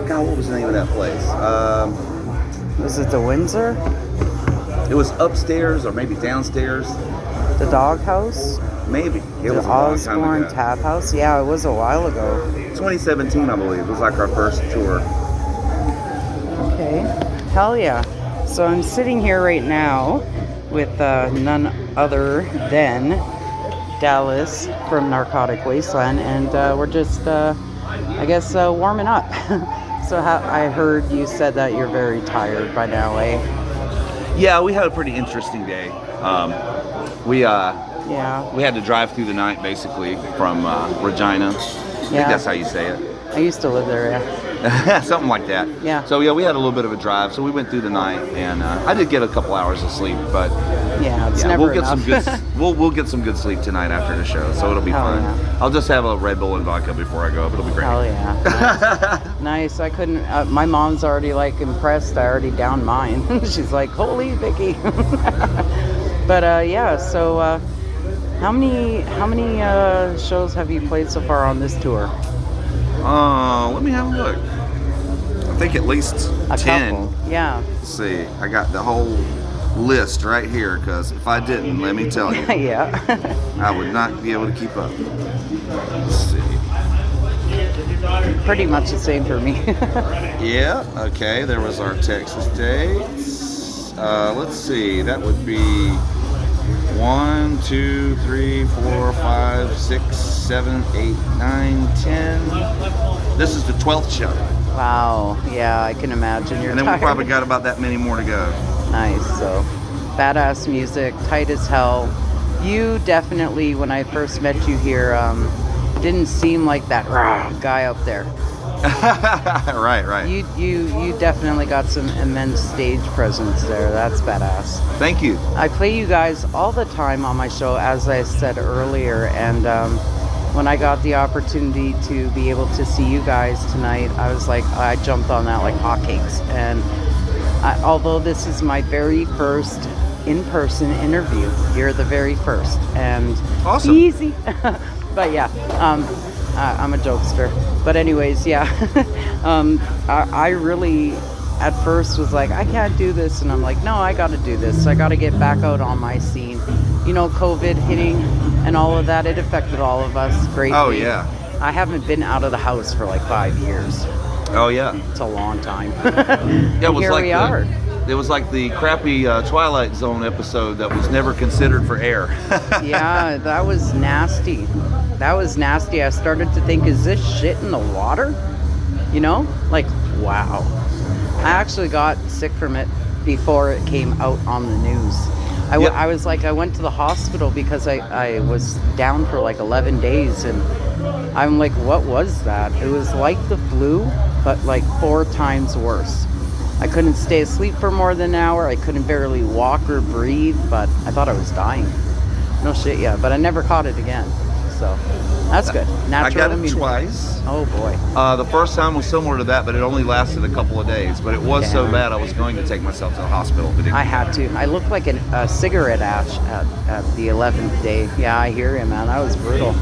God, what was the name of that place? Was it the Windsor? It was upstairs or maybe downstairs. The Dog House? Maybe. It The was a long time Osborne ago. Tap House? Yeah, it was a while ago. 2017, I believe. It was like our first tour. Okay. Hell yeah. So I'm sitting here right now with none other than Dallas from Narcotic WasteLand, and we're just, I guess, warming up. So I heard you said that you're very tired by now, eh? Yeah, we had a pretty interesting day. We had to drive through the night basically from Regina. I think that's how you say it. I used to live there, yeah. Something like that. Yeah. So yeah, we had a little bit of a drive. So we went through the night, and I did get a couple hours of sleep, but it's never we'll get enough. some good. We'll get some good sleep tonight after the show, so it'll be fun. Yeah. I'll just have a Red Bull and vodka before I go, but it'll be great. Hell yeah. Nice. I couldn't. My mom's already like impressed. I already downed mine. She's like, "Holy Vicky." But yeah. So how many shows have you played so far on this tour? Let me have a look. I think at least A 10. couple. Yeah. Let's see. I got the whole list right here, because if I didn't, let me tell you, Yeah. I would not be able to keep up. Let's see. Pretty much the same for me. Yeah, okay, there was our Texas dates. Let's see, that would be 1, 2, 3, 4, 5, 6, 7, 8, 9, 10. This is the 12th show. Wow. Yeah, I can imagine you're And then tired. we probably got about that many more to go. Nice. So, badass music, tight as hell. You definitely, when I first met you here, didn't seem like that guy up there. Right. You definitely got some immense stage presence there. That's badass. Thank you. I play you guys all the time on my show, as I said earlier, and when I got the opportunity to be able to see you guys tonight, I was like, I jumped on that like hotcakes. And although this is my very first in-person interview, you're the very first, and Awesome. Easy. But yeah, I'm a jokester. But anyways, yeah, I really at first was like, I can't do this, and I'm like, no, I got to do this. I got to get back out on my scene. You know, COVID hitting and all of that, it affected all of us greatly. Oh, yeah. I haven't been out of the house for like 5 years. Oh, yeah. It's a long time. Yeah, it was here like we are. It was like the crappy Twilight Zone episode that was never considered for air. Yeah, that was nasty. That was nasty. I started to think, is this shit in the water? You know? Like, wow. I actually got sick from it before it came out on the news. I was like, I went to the hospital because I was down for like 11 days, and I'm like, what was that? It was like the flu, but like 4 times worse. I couldn't stay asleep for more than an hour. I couldn't barely walk or breathe, but I thought I was dying. No shit, yeah. But I never caught it again. So that's good. Natural I got it immunity. twice. Oh boy. The first time was similar to that, but it only lasted a couple of days. But it was so bad, I was going to take myself to the hospital. But I had to. I looked like a cigarette ash at the 11th day. Yeah, I hear you, man. That was brutal.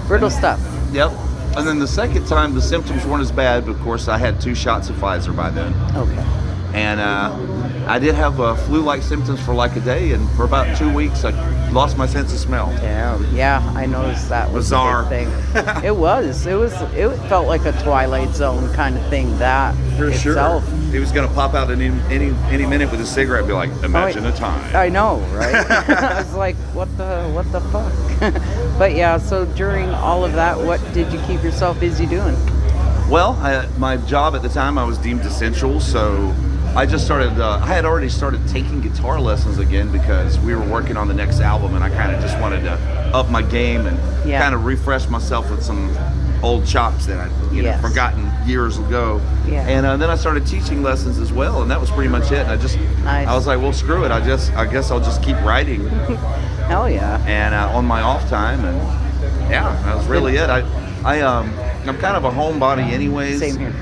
Brutal stuff. Yep. And then the second time, the symptoms weren't as bad, but of course, I had 2 shots of Pfizer by then. Okay. And I did have flu-like symptoms for like a day, and for about 2 weeks, I lost my sense of smell. Damn. Yeah, I noticed that was Bizarre. a big thing. It was. It felt like a Twilight Zone kind of thing. That For itself. sure. He was going to pop out any minute with a cigarette and be like, imagine a time. I know, right? I was like, what the fuck? But yeah, so during all of that, what did you keep yourself busy doing? Well, my job at the time, I was deemed essential, so I just started, I had already started taking guitar lessons again because we were working on the next album, and I kind of just wanted to up my game and kind of refresh myself with some old chops that I'd forgotten years ago. Yeah. And then I started teaching lessons as well, and that was pretty much it. And I was like, well, screw it. I guess I'll just keep writing. Hell yeah. And on my off time, and yeah, that was really it. I'm kind of a homebody anyways. Same here.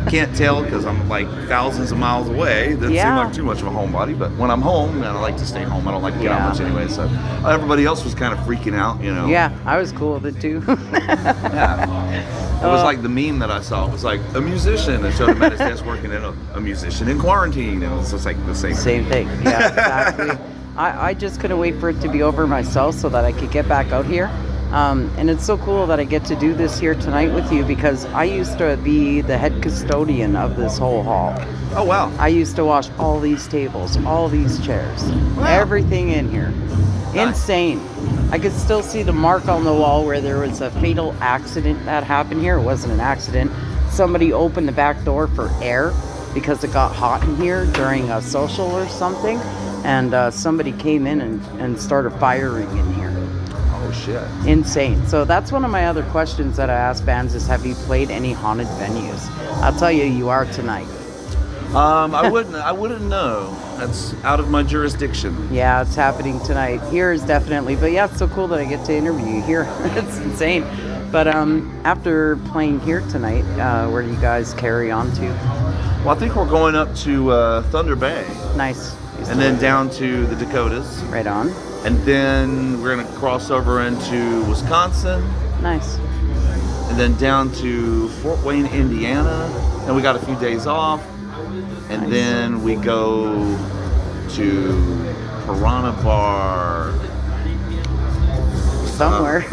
Can't tell because I'm like thousands of miles away. That Yeah. seems like too much of a homebody. But when I'm home, man, I like to stay home. I don't like to get Yeah. out much anyway. So everybody else was kind of freaking out, you know. Yeah, I was cool with it too. Yeah. It was like the meme that I saw. It was like a musician and showed him at his desk working in a musician in quarantine. And it was just like the same. Same thing. Yeah, exactly. I just couldn't wait for it to be over myself so that I could get back out here. And it's so cool that I get to do this here tonight with you because I used to be the head custodian of this whole hall. Oh, wow. I used to wash all these tables, all these chairs, Wow. everything in here. Nice. Insane. I could still see the mark on the wall where there was a fatal accident that happened here. It wasn't an accident. Somebody opened the back door for air because it got hot in here during a social or something. And somebody came in and started firing in here. Oh, shit. Insane. So that's one of my other questions that I ask bands is, have you played any haunted venues? I'll tell you, you are tonight. I wouldn't know. That's out of my jurisdiction. Yeah, it's happening tonight. Here is definitely, but yeah, it's so cool that I get to interview you here. It's insane. But after playing here tonight, where do you guys carry on to? Well, I think we're going up to Thunder Bay. Nice. And then down to the Dakotas. Right on. And then we're going to cross over into Wisconsin. Nice. And then down to Fort Wayne, Indiana. And we got a few days off. And Nice. then we go to Piranha Bar. Somewhere.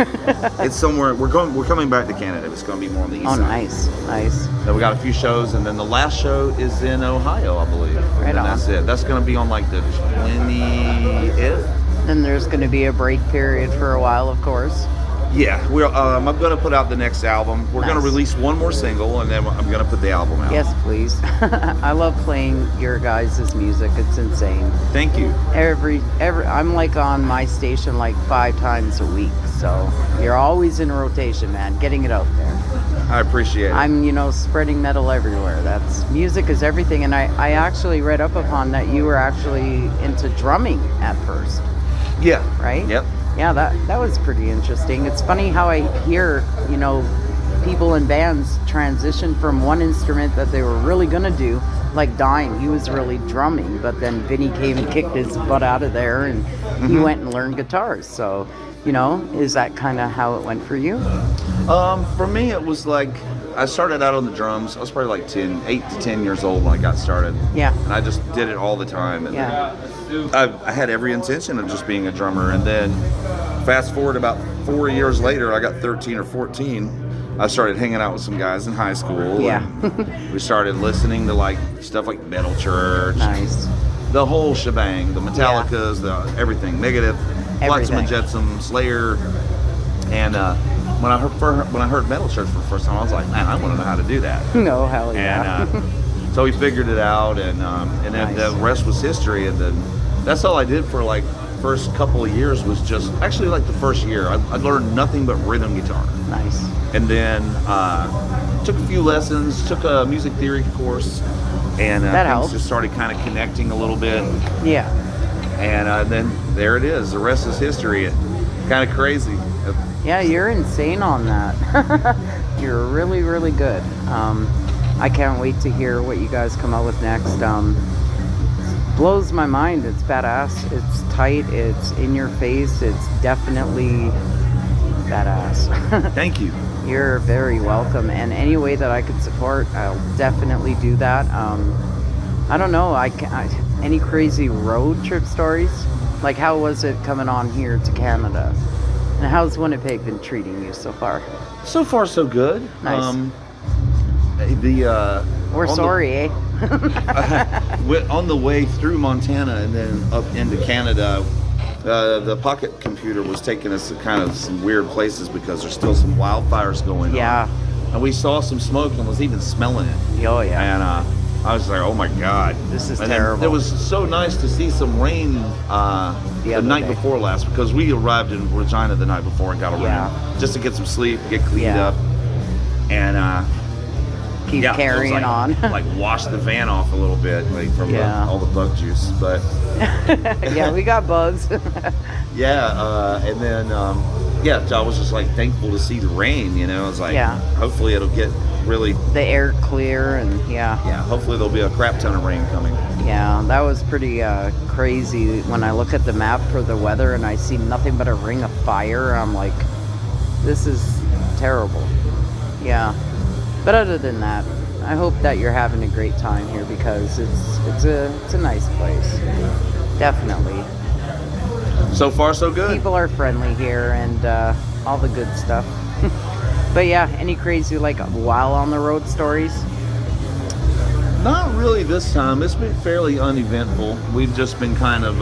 It's somewhere. We're coming back to Canada. It's going to be more on the east Oh, side. nice. Then we got a few shows, and then the last show is in Ohio, I believe. Right and on. that's it. That's going to be on like the 20th. Then there's going to be a break period for a while, of course. Yeah, I'm going to put out the next album. We're going to Nice. release one more single, and then I'm going to put the album out. Yes, please. I love playing your guys' music. It's insane. Thank you. Every I'm like on my station like 5 times a week. So you're always in rotation, man. Getting it out there. I appreciate it. I'm, spreading metal everywhere. Music is everything. And I actually read up upon that you were actually into drumming at first, Yeah. right? Yep. Yeah, that was pretty interesting. It's funny how I hear, people in bands transition from one instrument that they were really gonna do, like Dime. He was really drumming, but then Vinny came and kicked his butt out of there, and he went and learned guitars. So, is that kind of how it went for you? For me, it was like I started out on the drums. I was probably like 8 to 10 years old when I got started. Yeah. And I just did it all the time. And Yeah. I had every intention of just being a drummer. And then fast forward about 4 years later, I got 13 or 14. I started hanging out with some guys in high school. Yeah. And we started listening to like stuff like Metal Church. Nice. The whole shebang, the Metallicas, the everything, Megadeth, Flotsam and Jetsam, Slayer. And when I heard Metal Church for the first time, I was like, man, I want to know how to do that. No, hell yeah. And so we figured it out, and then Nice. the rest was history. And then that's all I did for like first couple of years was just actually like the first year. I learned nothing but rhythm guitar, Nice. and then took a few lessons, took a music theory course, and That things helps. just started kind of connecting a little bit. Yeah. And then there it is. The rest is history. Kind of crazy. Yeah, you're insane on that. You're really, really good. I can't wait to hear what you guys come out with next. Blows my mind. It's badass. It's tight. It's in your face. It's definitely badass. Thank you. You're very welcome. And any way that I could support, I'll definitely do that. I don't know. Any crazy road trip stories? Like, how was it coming on here to Canada? And how's Winnipeg been treating you so far? So far, so good. Nice. We're on sorry, eh? On the way through Montana and then up into Canada, the pocket computer was taking us to kind of some weird places because there's still some wildfires going Yeah. on. And we saw some smoke and was even smelling it. Oh, yeah. And I was like, oh my God. This is and then terrible. It was so nice to see some rain the other night day. before last because we arrived in Regina the night before and got a Yeah. room just to get some sleep, get cleaned Yeah. up. And Keep yeah, carrying it was on. like wash the van off a little bit, like from Yeah. all the bug juice. But Yeah, we got bugs. yeah, and then yeah, I was just like thankful to see the rain. You know, I was like, Yeah. hopefully it'll get really. The air clear and Yeah, hopefully there'll be a crap ton of rain coming. Yeah, that was pretty crazy when I look at the map for the weather and I see nothing but a ring of fire. I'm like, this is terrible. Yeah. But other than that, I hope that you're having a great time here because it's a nice place. Definitely. So far, so good. People are friendly here and all the good stuff. But yeah, any crazy like while on the road stories? Not really this time. It's been fairly uneventful. We've just been kind of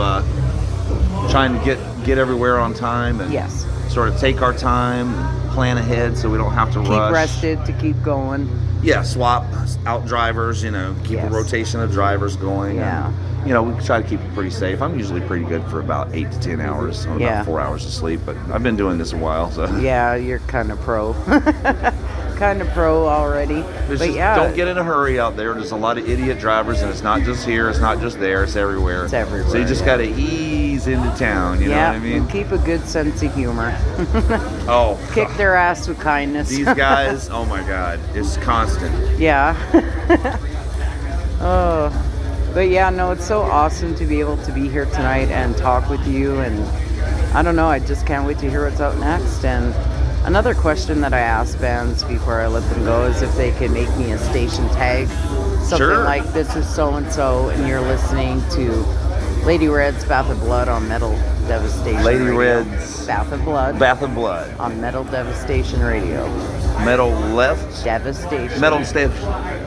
trying to get everywhere on time and Yes. sort of take our time, plan ahead so we don't have to Keep rush. rested to keep going. Yeah, swap out drivers, you know, keep Yes. a rotation of drivers going. Yeah. And, you know, we try to keep it pretty safe. I'm usually pretty good for about 8 to 10 hours, on Yeah. about 4 hours of sleep, but I've been doing this a while, so. Yeah, you're kind of pro. Kind of pro already. But But yeah, don't get in a hurry out there. There's a lot of idiot drivers, and it's not just here, it's not just there, it's everywhere. It's everywhere, So you just yeah. got to ease into town, you know what I mean? and keep a good sense of humor. Oh, Kick their ass with kindness. these guys, oh my God, it's constant. Yeah. Oh, but yeah, no, it's so awesome to be able to be here tonight and talk with you. And I don't know, I just can't wait to hear what's up next. And another question that I ask bands before I let them go is if they can make me a station tag. Something Sure. like this is so-and-so and you're listening to Lady Red's Bath of Blood on Metal Devastation Lady Radio. Red's Bath of Blood Bath of Blood. on Metal Devastation Radio. Metal left. Devastation. Metal step.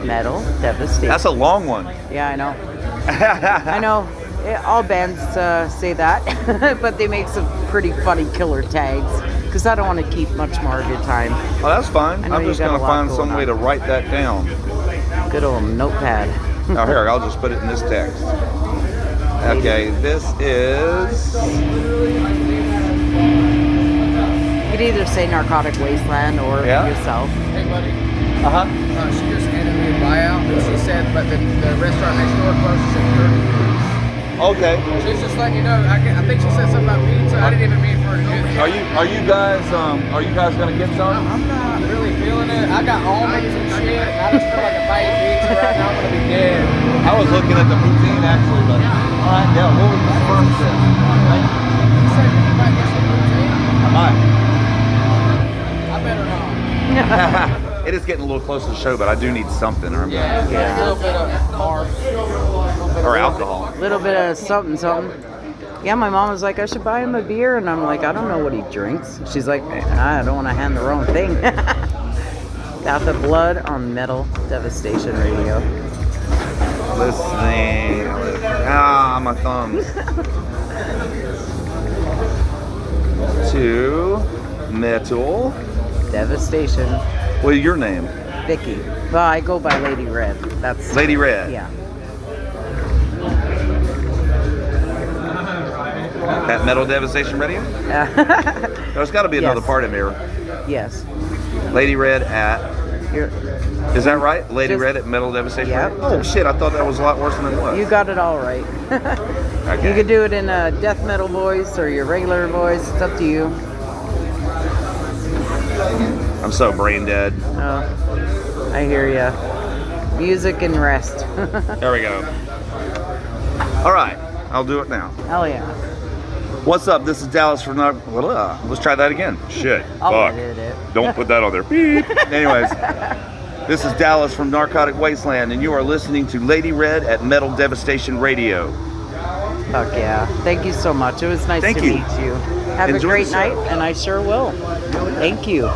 Metal Devastation. That's a long one. Yeah, I know. I know. All bands say that, but they make some pretty funny killer tags because I don't want to keep much more of your time. Oh, that's fine. I know I'm you just got going a to lot find going some way on. to write that down. Good old notepad. Now, here, I'll just put it in this text. Okay, this is. You could either say Narcotic WasteLand or Yeah. yourself. Hey, buddy. Uh-huh. She just handed me a buyout, and she said, but the restaurant next door closes at 30 degrees. Okay. She's just letting you know. I think she said something about pizza. I didn't even mean for her to do that. Are you guys gonna get some? I'm not really feeling it. I got almonds and shit. And I just feel like if I eat pizza right now, I'm gonna be dead. I was looking at the poutine actually, but all right, yeah. What was the first then? You said you might get some poutine. I might. I better not. It is getting a little close to the show, but I do need something. Or, Yeah, Yeah. a little bit of carbs. or alcohol. A little bit of something. Yeah, my mom was like, I should buy him a beer. And I'm like, I don't know what he drinks. She's like, I don't want to hand the wrong thing. Bath of Blood on Metal Devastation Radio. Listening. My thumbs. To Metal. Devastation. What is your name? Vicky. Well, I go by Lady Red. That's Lady Red. Yeah. At Metal Devastation Radio? There's got to be another Yes. part in there. Yes. Lady Red at. You're, Is that right? Lady Just- Red at Metal Devastation Yep. Radio? Oh, shit. I thought that was a lot worse than it was. you got it all right. Okay. You could do it in a death metal voice or your regular voice. It's up to you. I'm so brain dead. Oh, I hear ya. Music and rest. There we go. All right. I'll do it now. Hell yeah. What's up? This is Dallas from let's try that again. Shit. I'll Fuck. edit it. Don't put that on there. Beep. Anyways, this is Dallas from Narcotic Wasteland, and you are listening to Lady Red at Metal Devastation Radio. Fuck yeah. Thank you so much. It was nice Thank to you. meet you. Have Enjoy a great the night, show. and I sure will. Thank you.